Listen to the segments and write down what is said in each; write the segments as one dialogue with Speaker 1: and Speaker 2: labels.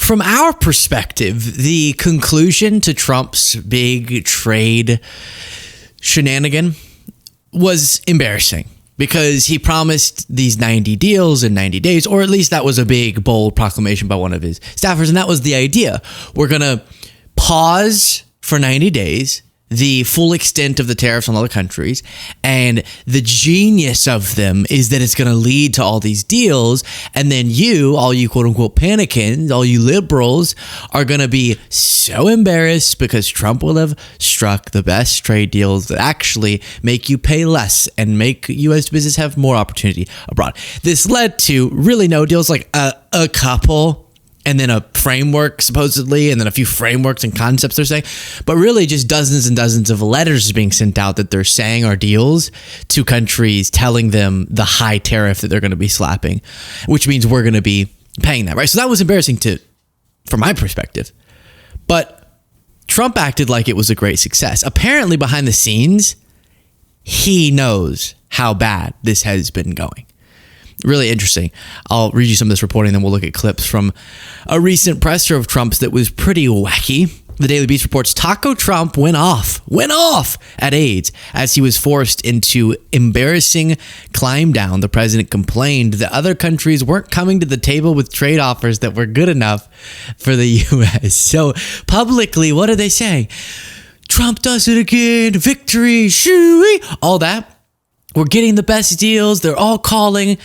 Speaker 1: from our perspective, the conclusion to Trump's big trade shenanigan was embarrassing because he promised these 90 deals in 90 days, or at least that was a big, bold proclamation by one of his staffers. And that was the idea. We're going to pause for 90 days the full extent of the tariffs on other countries. And the genius of them is that it's going to lead to all these deals. And then you, all you quote unquote panicans, all you liberals are going to be so embarrassed because Trump will have struck the best trade deals that actually make you pay less and make U.S. business have more opportunity abroad. This led to really no deals, like a couple, and then a framework supposedly, and then a few frameworks and concepts they're saying, but really just dozens and dozens of letters being sent out that they're saying are deals to countries telling them the high tariff that they're going to be slapping, which means we're going to be paying that, right? So that was embarrassing from my perspective. But Trump acted like it was a great success. Apparently behind the scenes, he knows how bad this has been going. Really interesting. I'll read you some of this reporting, then we'll look at clips from a recent presser of Trump's that was pretty wacky. The Daily Beast reports Taco Trump went off at AIDS as he was forced into embarrassing climb down. The president complained that other countries weren't coming to the table with trade offers that were good enough for the U.S. So publicly, what are they saying? Trump does it again. Victory. Shoo-wee. All that. We're getting the best deals. They're all calling.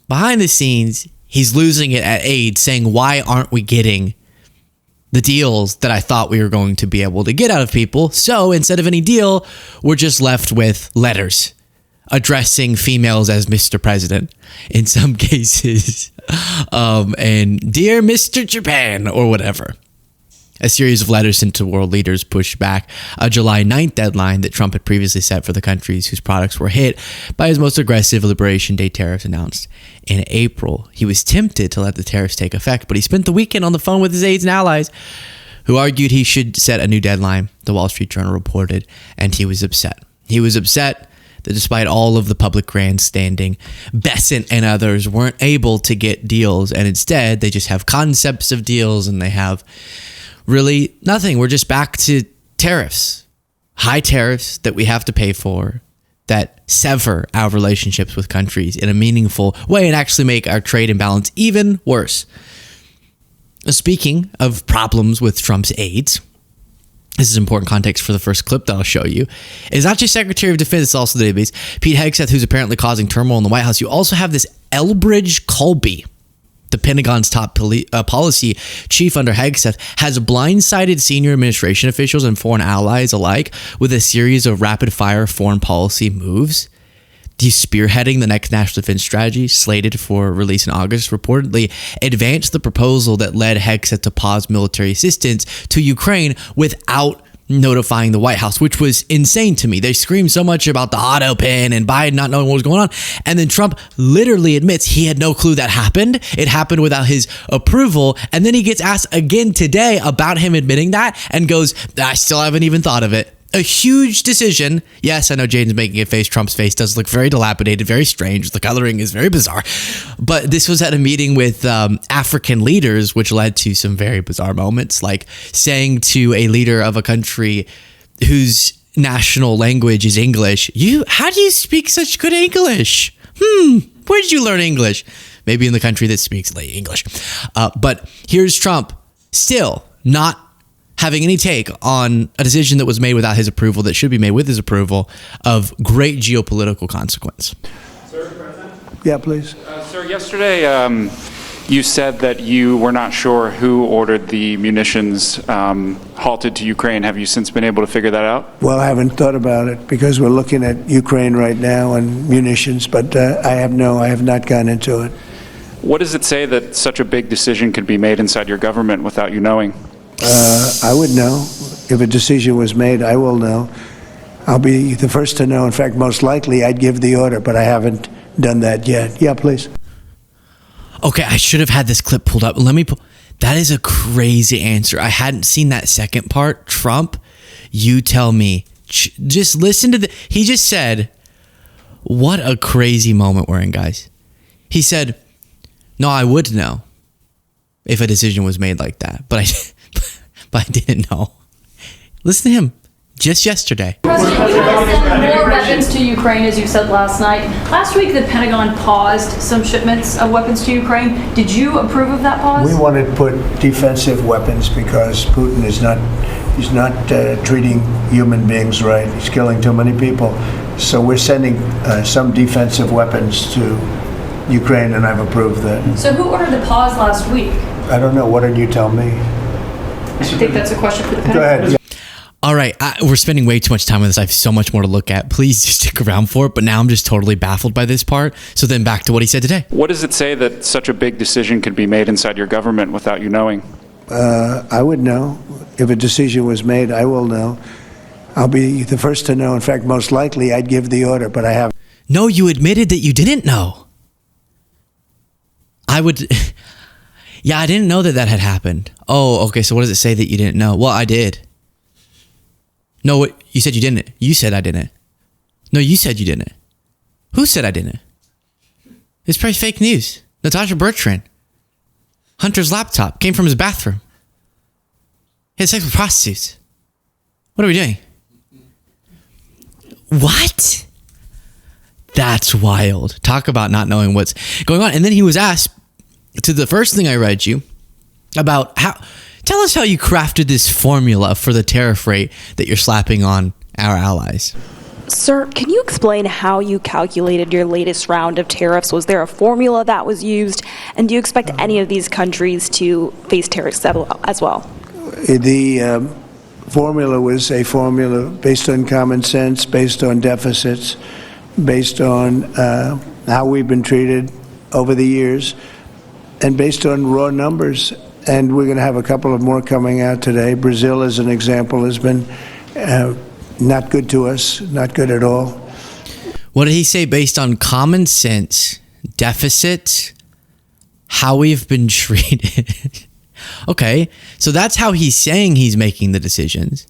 Speaker 1: Behind the scenes, he's losing it at AIDS, saying, why aren't we getting the deals that I thought we were going to be able to get out of people? So instead of any deal, we're just left with letters addressing females as Mr. President in some cases. And dear Mr. Japan or whatever. A series of letters sent to world leaders pushed back a July 9th deadline that Trump had previously set for the countries whose products were hit by his most aggressive Liberation Day tariffs announced in April. He was tempted to let the tariffs take effect, but he spent the weekend on the phone with his aides and allies who argued he should set a new deadline, the Wall Street Journal reported, and he was upset. He was upset that despite all of the public grandstanding, Bessent and others weren't able to get deals, and instead they just have concepts of deals and they have really nothing. We're just back to tariffs, high tariffs that we have to pay for, that sever our relationships with countries in a meaningful way and actually make our trade imbalance even worse. Speaking of problems with Trump's aides, this is important context for the first clip that I'll show you. It's not just Secretary of Defense, it's also the database. Pete Hegseth, who's apparently causing turmoil in the White House. You also have this Elbridge Colby, the Pentagon's top policy chief under Hegseth, has blindsided senior administration officials and foreign allies alike with a series of rapid-fire foreign policy moves. He's spearheading the next national defense strategy, slated for release in August, reportedly advanced the proposal that led Hegseth to pause military assistance to Ukraine without notifying the White House, which was insane to me. They screamed so much about the auto pen and Biden not knowing what was going on. And then Trump literally admits he had no clue that happened. It happened without his approval. And then he gets asked again today about him admitting that and goes, I still haven't even thought of it. A huge decision. Yes, I know Jaden's making a face. Trump's face does look very dilapidated, very strange. The coloring is very bizarre. But this was at a meeting with African leaders, which led to some very bizarre moments, like saying to a leader of a country whose national language is English, how do you speak such good English? Where did you learn English? Maybe in the country that speaks English. But here's Trump still not having any take on a decision that was made without his approval, that should be made with his approval, of great geopolitical consequence.
Speaker 2: Sir, President?
Speaker 3: Yeah, please.
Speaker 2: Sir, yesterday you said that you were not sure who ordered the munitions halted to Ukraine. Have you since been able to figure that out?
Speaker 3: Well, I haven't thought about it because we're looking at Ukraine right now and munitions, but I have not gone into it.
Speaker 2: What does it say that such a big decision could be made inside your government without you knowing?
Speaker 3: I would know. If a decision was made, I will know. I'll be the first to know. In fact, most likely I'd give the order, but I haven't done that yet. Yeah, please.
Speaker 1: Okay, I should have had this clip pulled up. That is a crazy answer. I hadn't seen that second part. Trump, you tell me. Just listen to he just said, what a crazy moment we're in, guys. He said, no, I would know. if a decision was made like that, but I didn't know. Listen to him just yesterday.
Speaker 4: President, you want to send more weapons to Ukraine, as you said last night. Last week, the Pentagon paused some shipments of weapons to Ukraine. Did you approve of that pause?
Speaker 3: We want to put defensive weapons because Putin is not treating human beings right. He's killing too many people. So we're sending some defensive weapons to Ukraine, and I've approved that.
Speaker 4: So who ordered the pause last week?
Speaker 3: I don't know. What did you tell me?
Speaker 4: I think that's a question for the Pentagon.
Speaker 3: Go ahead.
Speaker 1: All right, we're spending way too much time on this. I have so much more to look at. Please just stick around for it. But now I'm just totally baffled by this part. So then back to what he said today.
Speaker 2: What does it say that such a big decision could be made inside your government without you knowing?
Speaker 3: I would know. If a decision was made, I will know. I'll be the first to know. In fact, most likely I'd give the order, but I haven't.
Speaker 1: No, you admitted that you didn't know. I would... Yeah, I didn't know that had happened. Oh, okay, so what does it say that you didn't know? Well, I did. No, you said you didn't. You said I didn't. No, you said you didn't. Who said I didn't? It's probably fake news. Natasha Bertrand. Hunter's laptop came from his bathroom. He had sex with prostitutes. What are we doing? What? That's wild. Talk about not knowing what's going on. And then he was asked to the first thing I read you about how... Tell us how you crafted this formula for the tariff rate that you're slapping on our allies.
Speaker 5: Sir, can you explain how you calculated your latest round of tariffs? Was there a formula that was used? And do you expect any of these countries to face tariffs as well?
Speaker 3: The formula was a formula based on common sense, based on deficits, based on how we've been treated over the years, and based on raw numbers. And we're going to have a couple of more coming out today. Brazil, as an example, has been not good to us, not good at all.
Speaker 1: What did he say? Based on common sense, deficit, how we've been treated. Okay, so that's how he's saying he's making the decisions.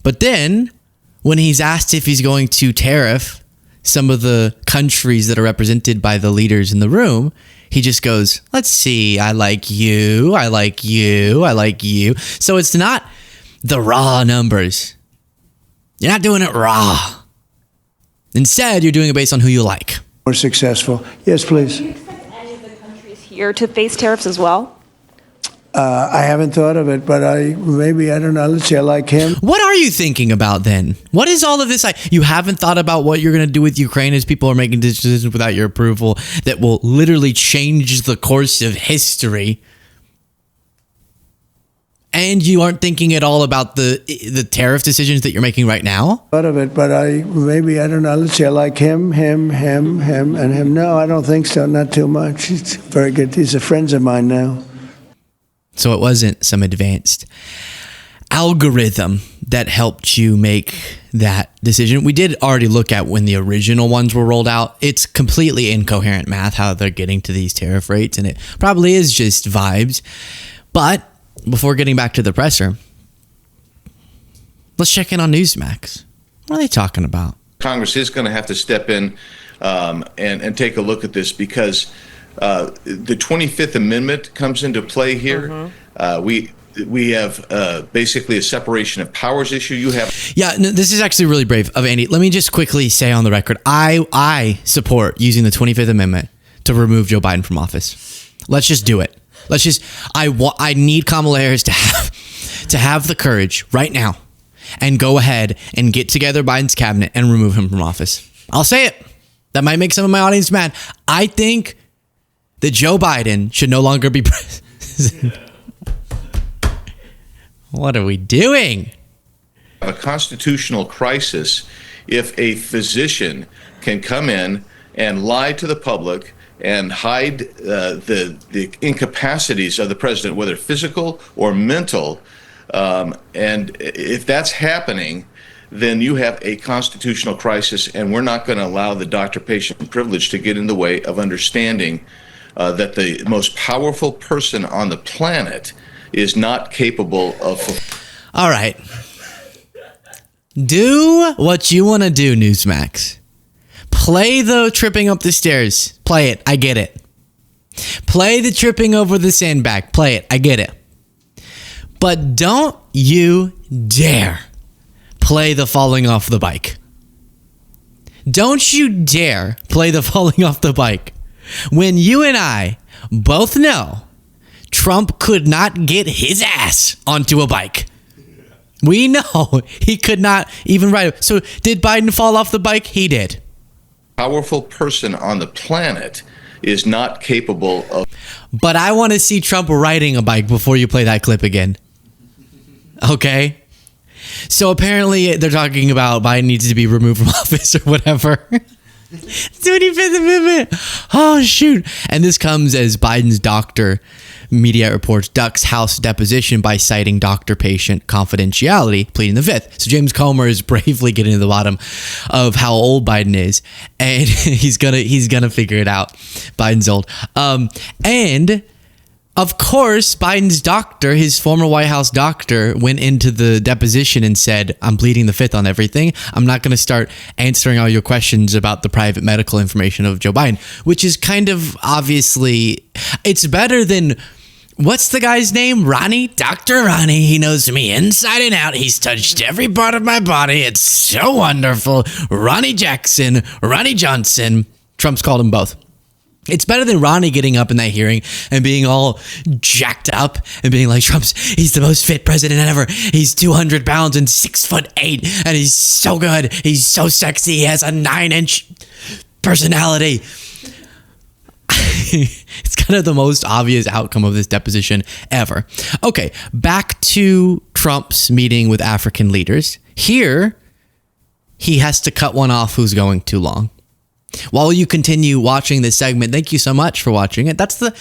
Speaker 1: But then, when he's asked if he's going to tariff some of the countries that are represented by the leaders in the room, he just goes, let's see, I like you, I like you, I like you. So it's not the raw numbers. You're not doing it raw. Instead, you're doing it based on who you like.
Speaker 3: More successful. Yes, please.
Speaker 5: Do you expect any of the countries here to face tariffs as well?
Speaker 3: I haven't thought of it, but I don't know. Let's see, I like him.
Speaker 1: What are you thinking about then? What is all of this? You haven't thought about what you're going to do with Ukraine as people are making decisions without your approval that will literally change the course of history. And you aren't thinking at all about the tariff decisions that you're making right now?
Speaker 3: Thought of it, but I don't know. Let's see, I like him, and him. No, I don't think so. Not too much. He's very good. He's a friend of mine now.
Speaker 1: So it wasn't some advanced algorithm that helped you make that decision. We did already look at when the original ones were rolled out. It's completely incoherent math how they're getting to these tariff rates, and it probably is just vibes. But before getting back to the presser, let's check in on Newsmax. What are they talking about?
Speaker 6: Congress is going to have to step in and take a look at this because the 25th Amendment comes into play here. We have basically a separation of powers issue. You have
Speaker 1: this is actually really brave of Andy. Let me just quickly say on the record, I support using the 25th Amendment to remove Joe Biden from office. Let's just do it. I need Kamala Harris to have the courage right now and go ahead and get together Biden's cabinet and remove him from office. I'll say it. That might make some of my audience mad. I think that Joe Biden should no longer be president. What are we doing?
Speaker 6: a constitutional crisis if a physician can come in and lie to the public and hide the incapacities of the president, whether physical or mental. And if that's happening, then you have a constitutional crisis, and we're not going to allow the doctor-patient privilege to get in the way of understanding that the most powerful person on the planet is not capable of...
Speaker 1: All right. Do what you want to do, Newsmax. Play the tripping up the stairs. Play it. I get it. Play the tripping over the sandbag. Play it. I get it. But don't you dare play the falling off the bike. Don't you dare play the falling off the bike when you and I both know Trump could not get his ass onto a bike. We know he could not even ride it. So did Biden fall off the bike? He did.
Speaker 6: Powerful person on the planet is not capable of.
Speaker 1: But I want to see Trump riding a bike before you play that clip again. Okay? So apparently they're talking about Biden needs to be removed from office or whatever. 25th Amendment. Oh, shoot. And this comes as Biden's doctor, media reports, ducks House deposition by citing doctor-patient confidentiality, pleading the fifth. So James Comer is bravely getting to the bottom of how old Biden is, and he's gonna figure it out. Biden's old. And of course, Biden's doctor, his former White House doctor, went into the deposition and said, I'm pleading the fifth on everything. I'm not going to start answering all your questions about the private medical information of Joe Biden, which is kind of obviously, it's better than, what's the guy's name? Ronnie? Dr. Ronnie. He knows me inside and out. He's touched every part of my body. It's so wonderful. Ronnie Jackson, Ronnie Johnson. Trump's called them both. It's better than Ronnie getting up in that hearing and being all jacked up and being like, he's the most fit president ever. He's 200 pounds and 6'8", and he's so good. He's so sexy. He has a 9-inch personality. It's kind of the most obvious outcome of this deposition ever. Okay, back to Trump's meeting with African leaders. Here, he has to cut one off who's going too long. While you continue watching this segment, thank you so much for watching it. That's the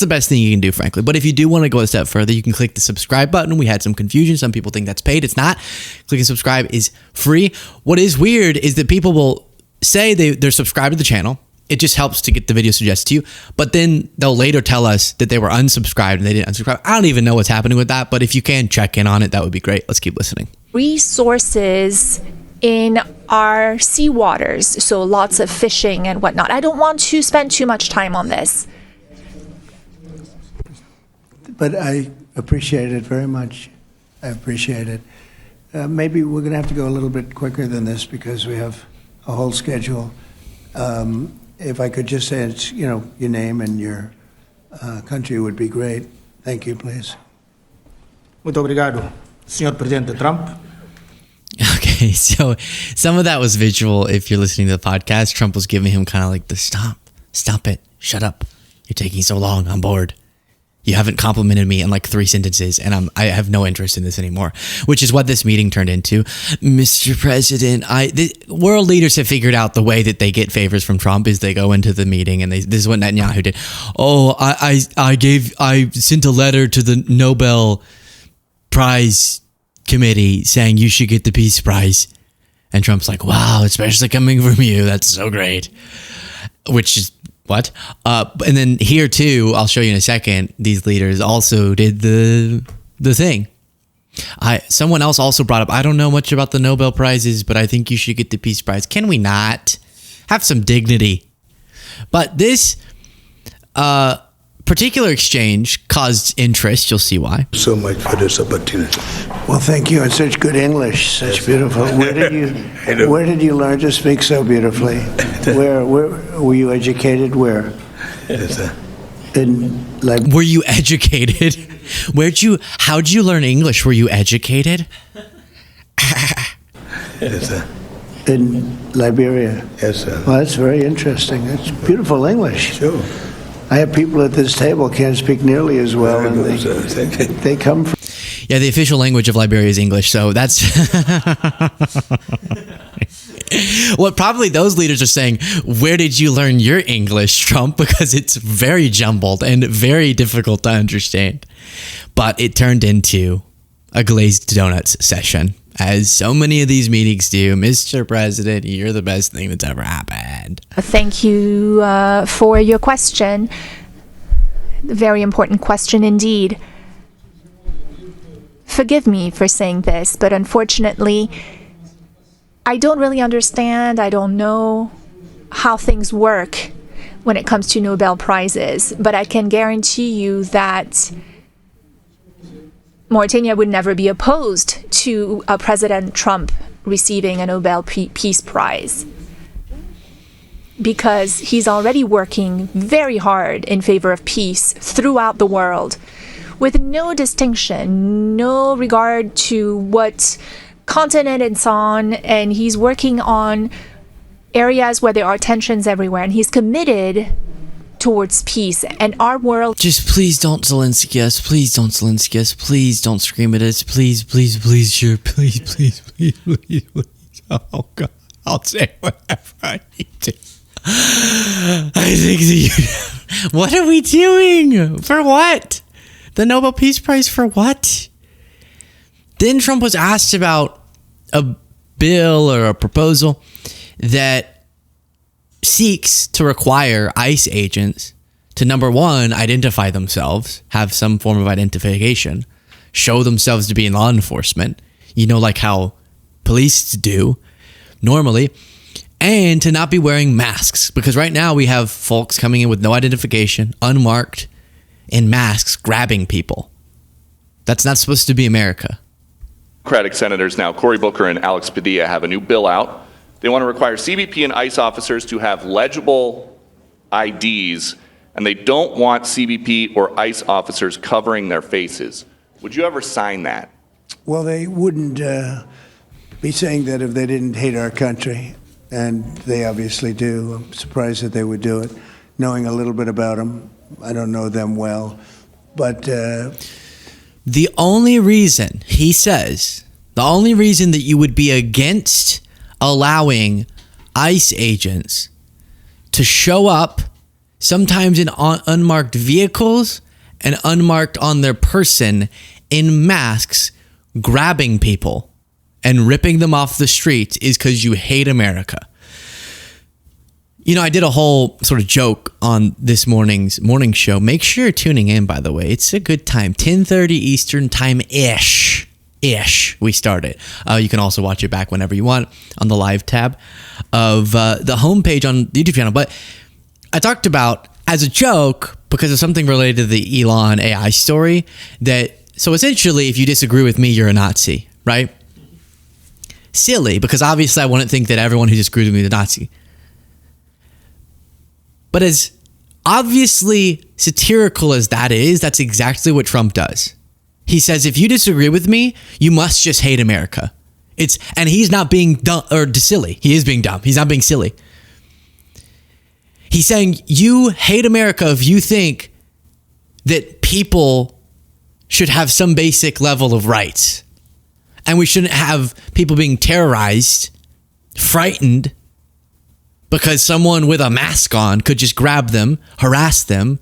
Speaker 1: best thing you can do, frankly. But if you do want to go a step further, you can click the subscribe button. We had some confusion. Some people think that's paid. It's not. Clicking subscribe is free. What is weird is that people will say they're subscribed to the channel. It just helps to get the video suggested to you. But then they'll later tell us that they were unsubscribed and they didn't unsubscribe. I don't even know what's happening with that. But if you can check in on it, that would be great. Let's keep listening.
Speaker 7: Resources in our sea waters, so lots of fishing and whatnot. I don't want to spend too much time on this.
Speaker 3: But I appreciate it very much. I appreciate it. Maybe we're going to have to go a little bit quicker than this because we have a whole schedule. If I could just say it's, your name and your country would be great. Thank you, please.
Speaker 8: Muito obrigado, Senhor Presidente Trump.
Speaker 1: Okay, so some of that was visual. If you're listening to the podcast, Trump was giving him kind of like the stop it, shut up. You're taking so long. I'm bored. You haven't complimented me in like 3 sentences, and I have no interest in this anymore, which is what this meeting turned into. Mr. President, the world leaders have figured out the way that they get favors from Trump is they go into the meeting, and this is what Netanyahu did. Oh, I sent a letter to the Nobel Prize committee saying you should get the Peace Prize. And Trump's like, wow, especially coming from you. That's so great. Which is what? And then here too, I'll show you in a second, these leaders also did the thing. Someone else also brought up, I don't know much about the Nobel Prizes, but I think you should get the Peace Prize. Can we not have some dignity? But this particular exchange caused interest. You'll see why.
Speaker 9: So much for this opportunity.
Speaker 3: Well, thank you. And such good English, such beautiful. Where did you learn to speak so beautifully? Where were you educated? Where?
Speaker 1: Were you educated? How'd you learn English? Were you educated?
Speaker 3: In Liberia.
Speaker 9: Yes, sir.
Speaker 3: Well, that's very interesting. That's beautiful English.
Speaker 9: Sure.
Speaker 3: I have people at this table can't speak nearly as well, and they come from.
Speaker 1: Yeah, the official language of Liberia is English, so that's what probably those leaders are saying. Where did you learn your English, Trump? Because it's very jumbled and very difficult to understand. But it turned into a glazed donuts session, as so many of these meetings do. Mr. President, you're the best thing that's ever happened.
Speaker 7: Thank you for your question. Very important question indeed. Forgive me for saying this, but unfortunately, I don't really understand. I don't know how things work when it comes to Nobel Prizes, but I can guarantee you that Mauritania would never be opposed to President Trump receiving a Nobel Peace Prize, because he's already working very hard in favor of peace throughout the world, with no distinction, no regard to what continent it's on, and he's working on areas where there are tensions everywhere, and he's committed towards peace. And our world...
Speaker 1: Just please don't Zelensky us. Please don't Zelensky us. Please don't scream at us. Please, please, please, sure. Please, please, please, please, please. Oh, God. I'll say whatever I need to. I think that what are we doing? For what? The Nobel Peace Prize for what? Then Trump was asked about a bill or a proposal that seeks to require ICE agents to, number one, identify themselves, have some form of identification, show themselves to be in law enforcement, like how police do normally, and to not be wearing masks. Because right now we have folks coming in with no identification, unmarked, in masks, grabbing people. That's not supposed to be America.
Speaker 10: Democratic senators now, Cory Booker and Alex Padilla, have a new bill out. They want to require CBP and ICE officers to have legible IDs, and they don't want CBP or ICE officers covering their faces. Would you ever sign that?
Speaker 3: Well, they wouldn't be saying that if they didn't hate our country, and they obviously do. I'm surprised that they would do it. Knowing a little bit about them, I don't know them well, but...
Speaker 1: The only reason, he says, the only reason that you would be against allowing ICE agents to show up, sometimes in unmarked vehicles and unmarked on their person, in masks, grabbing people and ripping them off the streets, is because you hate America. I did a whole sort of joke on this morning's morning show. Make sure you're tuning in, by the way. It's a good time. 10:30 Eastern time-ish. We started. You can also watch it back whenever you want on the live tab of the homepage on the YouTube channel. But I talked about, as a joke, because of something related to the Elon AI story, so essentially, if you disagree with me, you're a Nazi, right? Silly, because obviously I wouldn't think that everyone who disagrees with me is a Nazi. But as obviously satirical as that is, that's exactly what Trump does. He says, if you disagree with me, you must just hate America. And he's not being dumb or silly. He is being dumb. He's not being silly. He's saying you hate America if you think that people should have some basic level of rights. And we shouldn't have people being terrorized, frightened, because someone with a mask on could just grab them, harass them,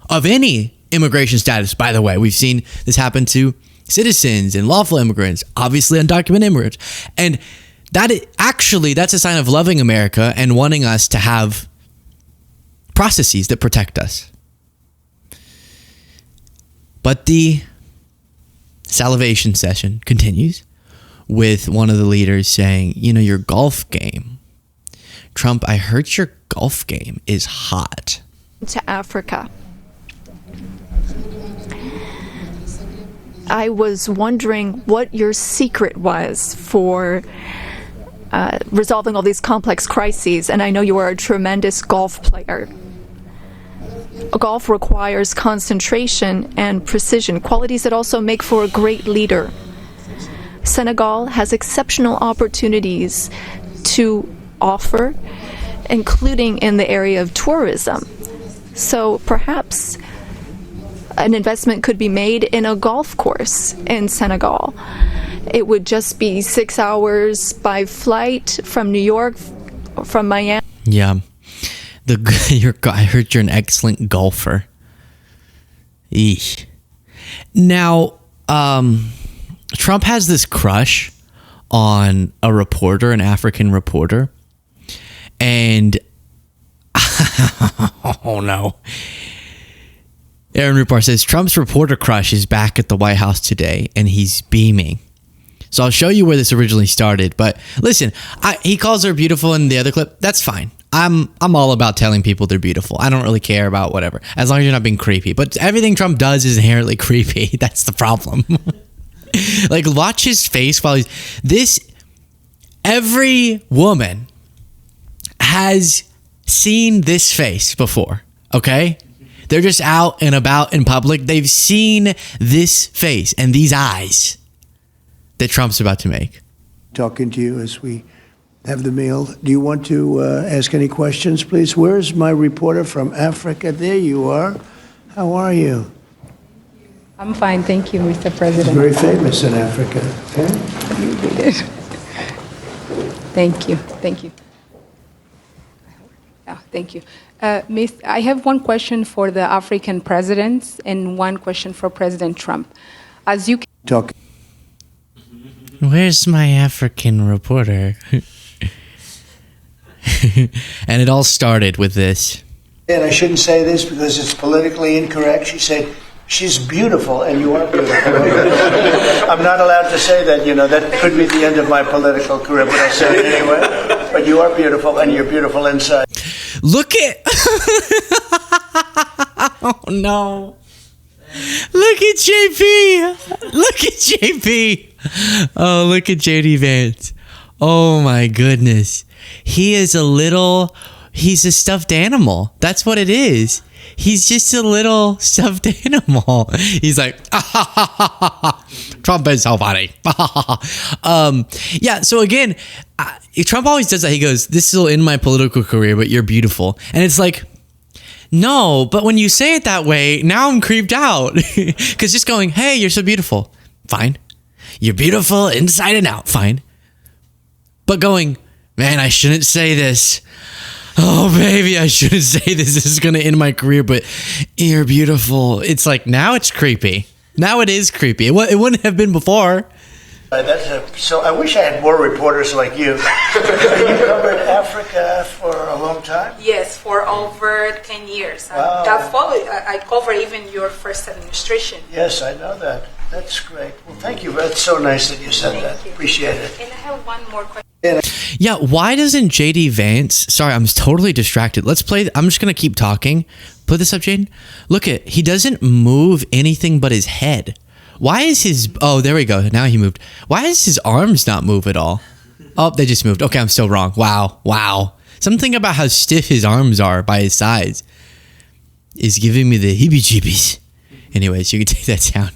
Speaker 1: of any immigration status, by the way. We've seen this happen to citizens and lawful immigrants, obviously undocumented immigrants. And that's a sign of loving America and wanting us to have processes that protect us. But the salivation session continues with one of the leaders saying, your golf game. Trump, I heard your golf game is hot.
Speaker 11: To Africa. I was wondering what your secret was for resolving all these complex crises, and I know you are a tremendous golf player. Golf requires concentration and precision, qualities that also make for a great leader. Senegal has exceptional opportunities to offer, including in the area of tourism. So perhaps an investment could be made in a golf course in Senegal. It would just be 6 hours by flight from New York, from Miami.
Speaker 1: Yeah. I heard you're an excellent golfer. Eesh. Now, Trump has this crush on a reporter, an African reporter. And, oh no. Aaron Rupar says, Trump's reporter crush is back at the White House today, and he's beaming. So I'll show you where this originally started. But listen, he calls her beautiful in the other clip. That's fine. I'm all about telling people they're beautiful. I don't really care about whatever, as long as you're not being creepy. But everything Trump does is inherently creepy. That's the problem. Like, watch his face while every woman has seen this face before, okay? They're just out and about in public. They've seen this face and these eyes that Trump's about to make.
Speaker 3: Talking to you as we have the meal. Do you want to ask any questions, please? Where's my reporter from Africa? There you are. How are you?
Speaker 12: I'm fine, thank you, Mr. President.
Speaker 3: Very famous in Africa. Okay?
Speaker 12: You did it. Thank you, thank you. Thank you. Miss, I have one question for the African presidents and one question for President Trump. As you
Speaker 3: talk.
Speaker 1: Where's my African reporter? And it all started with this.
Speaker 3: And I shouldn't say this because it's politically incorrect. She said, she's beautiful, and you are beautiful. I'm not allowed to say that, that could be the end of my political career, but I'll say it anyway. But you are beautiful, and you're beautiful inside.
Speaker 1: Look at... Oh, no. Look at JP. Look at JP. Oh, look at JD Vance. Oh, my goodness. He's a stuffed animal. That's what it is. He's just a little stuffed animal. He's like, Trump is so funny. Yeah, so again, Trump always does that. He goes, this will end my political career, but you're beautiful. And it's like, no, but when you say it that way, now I'm creeped out. Because just going, hey, you're so beautiful. Fine. You're beautiful inside and out. Fine. But going, man, I shouldn't say this. Oh, baby, I shouldn't say this. This is going to end my career, but you're beautiful. It's like, now it's creepy. Now it is creepy. It wouldn't have been before.
Speaker 3: So I wish I had more reporters like you. You covered Africa for a long time?
Speaker 13: Yes, for over 10 years.
Speaker 3: Wow.
Speaker 13: I covered even your first administration.
Speaker 3: Yes, I know that. That's great. Well, thank you. That's so nice that you said that. Appreciate it.
Speaker 13: And I have one more question.
Speaker 1: Yeah, why doesn't JD Vance... Sorry, I'm totally distracted. Let's play... I'm just going to keep talking. Put this up, Jaden. Look at... He doesn't move anything but his head. Why is his... Oh, there we go. Now he moved. Why does his arms not move at all? Oh, they just moved. Okay, I'm still wrong. Wow. Something about how stiff his arms are by his sides is giving me the heebie-jeebies. Anyways, you can take that down.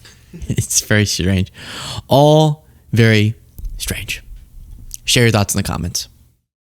Speaker 1: It's very strange. All very strange. Share your thoughts in the comments.